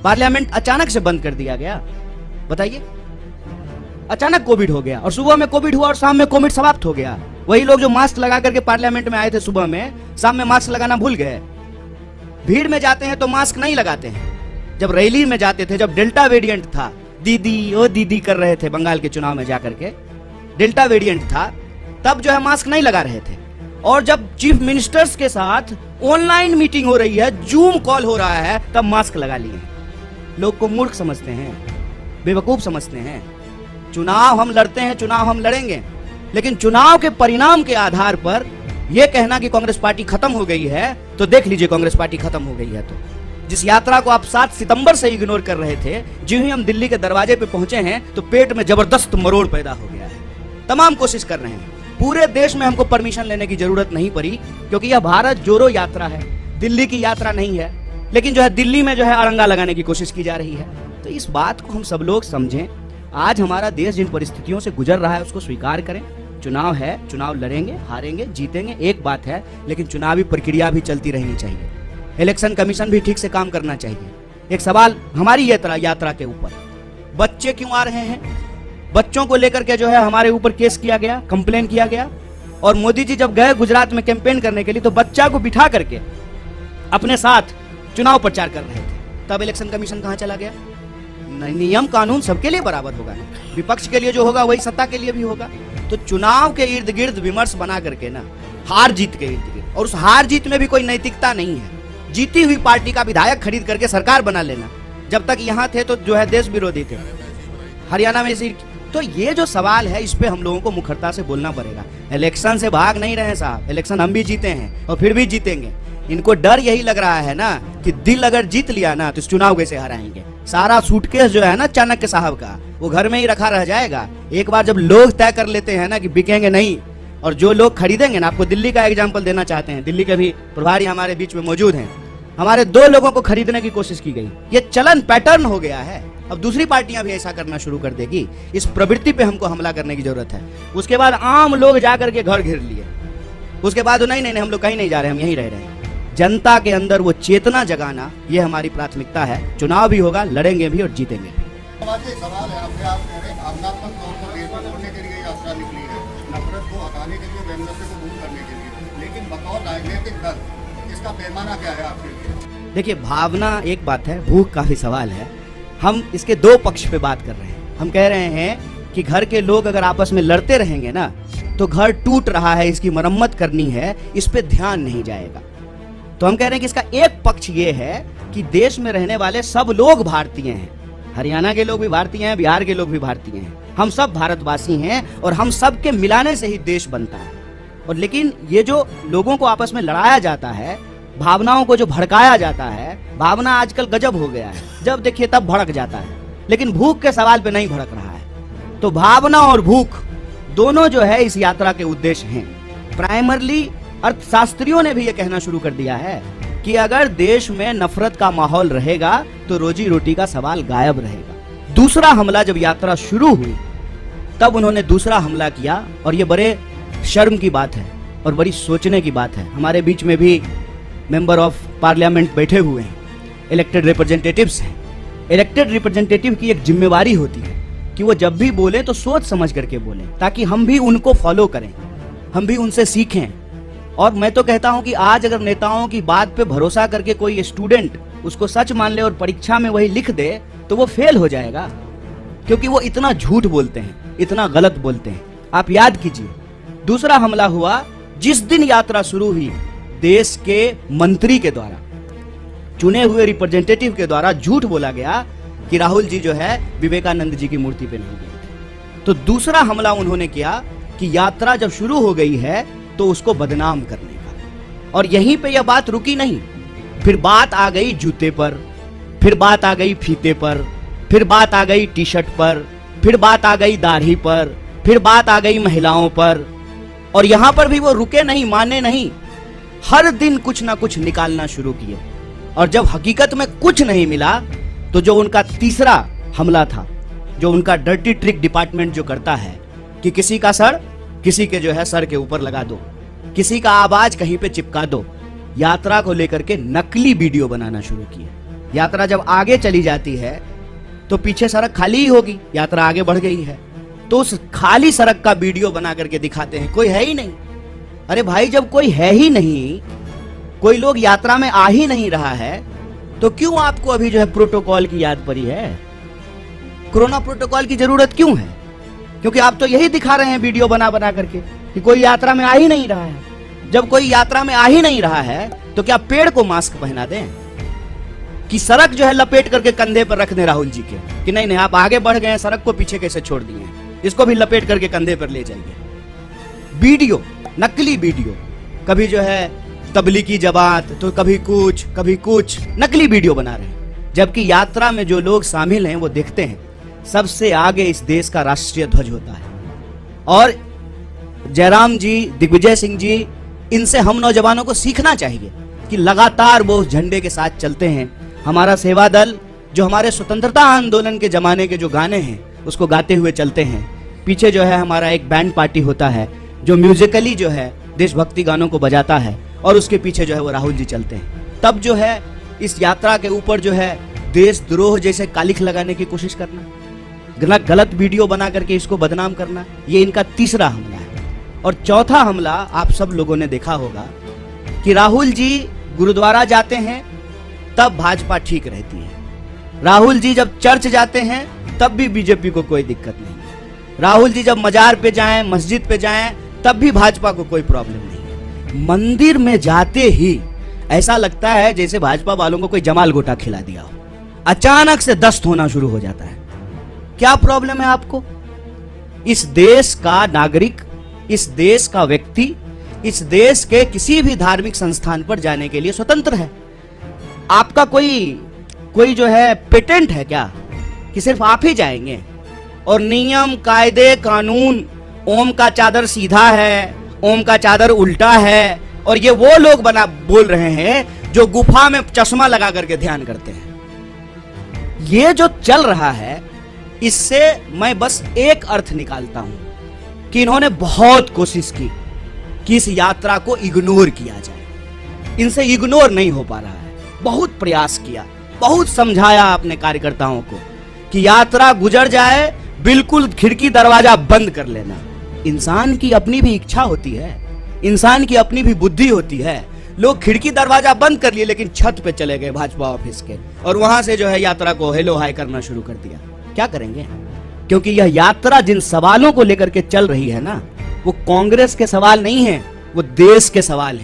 Parliament अचानक से बंद कर दिया गया, बताइए। अचानक कोविड हो गया और सुबह में कोविड हुआ और शाम में कोविड समाप्त हो गया। वही लोग जो मास्क लगा करके पार्लियामेंट में आए थे सुबह में, शाम में मास्क लगाना भूल गए। भीड़ में जाते हैं तो मास्क नहीं लगाते हैं। जब रैली में जाते थे, जब डेल्टा वेरिएंट था, दीदी ओ दीदी कर रहे थे बंगाल के चुनाव में जाकर के, डेल्टा वेरिएंट था, तब जो है मास्क नहीं लगा रहे थे। और जब चीफ मिनिस्टर्स के साथ ऑनलाइन मीटिंग हो रही है, जूम कॉल हो रहा है, तब मास्क लगा लिए। लोग को मूर्ख समझते हैं, बेवकूफ समझते हैं। चुनाव हम लड़ते हैं, चुनाव हम लड़ेंगे, लेकिन चुनाव के परिणाम के आधार पर यह कहना कि कांग्रेस पार्टी खत्म हो गई है, तो देख लीजिए कांग्रेस पार्टी खत्म हो गई है। तो जिस यात्रा को आप 7 सितंबर से इग्नोर कर रहे थे, जो ही हम दिल्ली के दरवाजे पे पहुंचे हैं तो पेट में जबरदस्त मरोड़ पैदा हो गया है। तमाम कोशिश कर रहे हैं, पूरे देश में हमको परमिशन लेने की जरूरत नहीं पड़ी, क्योंकि यह भारत जोड़ो यात्रा है, दिल्ली की यात्रा नहीं है। लेकिन जो है दिल्ली में जो है अड़ंगा लगाने की कोशिश की जा रही है। तो इस बात को हम सब लोग समझें। आज हमारा देश जिन परिस्थितियों से गुजर रहा है उसको स्वीकार करें। चुनाव है, चुनाव लड़ेंगे, हारेंगे, जीतेंगे, एक बात है, लेकिन चुनावी प्रक्रिया भी चलती रहनी चाहिए। इलेक्शन कमीशन भी ठीक से काम करना चाहिए। एक सवाल हमारी यात्रा के ऊपर, बच्चे क्यों आ रहे हैं? बच्चों को लेकर के जो है हमारे ऊपर केस किया गया, कंप्लेन किया गया। और मोदी जी जब गए गुजरात में कैंपेन करने के लिए, तो बच्चा को बिठा करके अपने साथ चुनाव प्रचार कर रहे थे। तब इलेक्शन कमीशन कहां चला गया? नियम कानून सबके लिए बराबर होगा, विपक्ष के लिए जो होगा वही सत्ता के लिए भी होगा। तो चुनाव के इर्द गिर्द विमर्श बना करके ना, हार जीत के इर्द गिर्द, और उस हार जीत में भी कोई नैतिकता नहीं है। जीती हुई पार्टी का विधायक खरीद करके सरकार बना लेना। जब तक यहाँ थे तो जो है देश विरोधी थे, हरियाणा में इसी। तो ये जो सवाल है, इस पे हम लोगों को मुखरता से बोलना पड़ेगा। इलेक्शन से भाग नहीं रहे साहब, इलेक्शन हम भी जीते हैं और फिर भी जीतेंगे। इनको डर यही लग रहा है ना कि दिल अगर जीत लिया ना तो इस चुनाव कैसे हराएंगे। सारा सूटकेस जो है ना चाणक्य साहब का, वो घर में ही रखा रह जाएगा। एक बार जब लोग तय कर लेते हैं ना कि बिकेंगे नहीं, और जो लोग खरीदेंगे ना, आपको दिल्ली का एग्जाम्पल देना चाहते हैं, दिल्ली के भी प्रभारी हमारे बीच में मौजूद हैं। हमारे 2 लोगों को खरीदने की कोशिश की गई। ये चलन पैटर्न हो गया है। अब दूसरी पार्टियां भी ऐसा करना शुरू कर देगी। इस प्रवृत्ति पे हमको हमला करने की जरूरत है। उसके बाद आम लोग जाकर के घर घेर लिए, उसके बाद नहीं हम लोग कहीं नहीं जा रहे, हम यहीं रह रहे हैं। जनता के अंदर वो चेतना जगाना, ये हमारी प्राथमिकता है। चुनाव भी होगा, लड़ेंगे भी और जीतेंगे भी। सवाल है, अपने आप कह रहे हैं भावनात्मक तौर पर देश को तोड़ने के लिए यात्रा निकली है, नफरत को हटाने के लिए, वैमनस्य को दूर करने के लिए, लेकिन बतौर राजनीतिक दल इसका पैमाना क्या है आपके लिए? देखिए, भावना एक बात है, भूख का भी सवाल है। हम इसके 2 पक्ष पे बात कर रहे हैं। हम कह रहे हैं कि घर के लोग अगर आपस में लड़ते रहेंगे ना, तो घर टूट रहा है, इसकी मरम्मत करनी है, इस पे ध्यान नहीं जाएगा। तो हम कह रहे हैं कि इसका एक पक्ष ये है कि देश में रहने वाले सब लोग भारतीय हैं। हरियाणा के लोग भी भारतीय हैं, बिहार के लोग भी भारतीय हैं, हम सब भारतवासी हैं, और हम सब के मिलाने से ही देश बनता है। और लेकिन ये जो लोगों को आपस में लड़ाया जाता है, भावनाओं को जो भड़काया जाता है, भावना आजकल गजब हो गया है, जब देखिए तब भड़क जाता है, लेकिन भूख के सवाल पे नहीं भड़क रहा है। तो भावना और भूख दोनों जो है इस यात्रा के उद्देश्य हैं। प्राइमरली अर्थशास्त्रियों ने भी ये कहना शुरू कर दिया है कि अगर देश में नफरत का माहौल रहेगा तो रोजी रोटी का सवाल गायब रहेगा। दूसरा हमला जब यात्रा शुरू हुई, तब उन्होंने दूसरा हमला किया, और ये बड़े शर्म की बात है और बड़ी सोचने की बात है। हमारे बीच में भी मेंबर ऑफ पार्लियामेंट बैठे हुए हैं, इलेक्टेड रिप्रेजेंटेटिव्स हैं। इलेक्टेड रिप्रेजेंटेटिव की एक जिम्मेवारी होती है कि वो जब भी बोले तो सोच समझ करके बोले, ताकि हम भी उनको फॉलो करें, हम भी उनसे सीखें। और मैं तो कहता हूं कि आज अगर नेताओं की बात पे भरोसा करके कोई स्टूडेंट उसको सच मान ले और परीक्षा में वही लिख दे, तो वो फेल हो जाएगा, क्योंकि वो इतना झूठ बोलते हैं, इतना गलत बोलते हैं। आप याद कीजिए, दूसरा हमला हुआ जिस दिन यात्रा शुरू हुई, देश के मंत्री के द्वारा, चुने हुए रिप्रेजेंटेटिव के द्वारा झूठ बोला गया कि राहुल जी जो है विवेकानंद जी की मूर्ति पे नहीं गए। तो दूसरा हमला उन्होंने किया कि यात्रा जब शुरू हो गई है तो उसको बदनाम करने का। और यहीं पे यह बात रुकी नहीं, फिर बात आ गई जूते पर, फिर बात आ गई फीते पर, फिर बात आ गई टी शर्ट पर, फिर बात आ गई दाढ़ी पर, फिर बात आ गई महिलाओं पर। और यहां पर भी वो रुके नहीं, माने नहीं, हर दिन कुछ ना कुछ निकालना शुरू किए। और जब हकीकत में कुछ नहीं मिला, तो जो उनका तीसरा हमला था, जो उनका डर्टी ट्रिक डिपार्टमेंट जो करता है कि किसी का सर किसी के जो है सर के ऊपर लगा दो, किसी का आवाज कहीं पे चिपका दो, यात्रा को लेकर के नकली वीडियो बनाना शुरू किए। यात्रा जब आगे चली जाती है तो पीछे सड़क खाली ही होगी, यात्रा आगे बढ़ गई है तो उस खाली सड़क का वीडियो बना करके दिखाते हैं, कोई है ही नहीं। अरे भाई जब कोई है ही नहीं, कोई लोग यात्रा में आ ही नहीं रहा है, तो क्यों आपको अभी जो है प्रोटोकॉल की याद पड़ी है? कोरोना प्रोटोकॉल की जरूरत क्यों है? क्योंकि आप तो यही दिखा रहे हैं वीडियो बना बना करके कि कोई यात्रा में आ ही नहीं रहा है। जब कोई यात्रा में आ ही नहीं रहा है तो क्या पेड़ को मास्क पहना दें कि सड़क जो है लपेट करके कंधे पर रख दें राहुल जी के कि नहीं नहीं आप आगे बढ़ गए हैं, सड़क को पीछे कैसे छोड़ दिए, इसको भी लपेट करके कंधे पर ले जाइए। वीडियो, नकली वीडियो, कभी जो है तबलीगी जमात तो कभी कुछ नकली वीडियो बना रहे हैं। जबकि यात्रा में जो लोग शामिल हैं वो देखते हैं सबसे आगे इस देश का राष्ट्रीय ध्वज होता है। और जयराम जी, दिग्विजय सिंह जी, इनसे हम नौजवानों को सीखना चाहिए कि लगातार वो उस झंडे के साथ चलते हैं। हमारा सेवा दल जो हमारे स्वतंत्रता आंदोलन के जमाने के जो गाने हैं उसको गाते हुए चलते हैं। पीछे जो है हमारा एक बैंड पार्टी होता है जो म्यूजिकली जो है देशभक्ति गानों को बजाता है और उसके पीछे जो है वो राहुल जी चलते हैं। तब जो है इस यात्रा के ऊपर जो है देशद्रोह जैसे कालिख लगाने की कोशिश करना, गलत वीडियो बना करके इसको बदनाम करना, ये इनका तीसरा हमला है। और चौथा हमला आप सब लोगों ने देखा होगा कि राहुल जी गुरुद्वारा जाते हैं तब भाजपा ठीक रहती है, राहुल जी जब चर्च जाते हैं तब भी बीजेपी को कोई दिक्कत नहीं, राहुल जी जब मजार पे जाएं, मस्जिद पे जाएं तब भी भाजपा को कोई प्रॉब्लम नहीं। मंदिर में जाते ही ऐसा लगता है जैसे भाजपा वालों को कोई जमाल गोटा खिला दिया हो, अचानक से दस्त होना शुरू हो जाता है। क्या प्रॉब्लम है आपको? इस देश का नागरिक, इस देश का व्यक्ति, इस देश के किसी भी धार्मिक संस्थान पर जाने के लिए स्वतंत्र है। आपका कोई जो है पेटेंट है क्या कि सिर्फ आप ही जाएंगे? और नियम, कायदे, कानून, ओम का चादर सीधा है, ओम का चादर उल्टा है, और ये वो लोग बोल रहे हैं जो गुफा में चश्मा लगा करके ध्यान करते हैं। ये जो चल रहा है इससे मैं बस एक अर्थ निकालता हूं कि इन्होंने बहुत कोशिश की कि इस यात्रा को इग्नोर किया जाए, इनसे इग्नोर नहीं हो पा रहा है। बहुत प्रयास किया, बहुत समझाया अपने कार्यकर्ताओं को कि यात्रा गुजर जाए, बिल्कुल खिड़की दरवाजा बंद कर लेना। इंसान की अपनी भी इच्छा होती है, इंसान की अपनी भी बुद्धि होती है। लोग खिड़की दरवाजा बंद कर लिए लेकिन छत पे चले गए भाजपा ऑफिस के और वहां से जो है यात्रा को हेलो हाय करना शुरू कर दिया। क्या करेंगे? क्योंकि यह यात्रा जिन सवालों को लेकर के चल रही है ना, वो कांग्रेस के सवाल नहीं है, वो देश के सवाल है।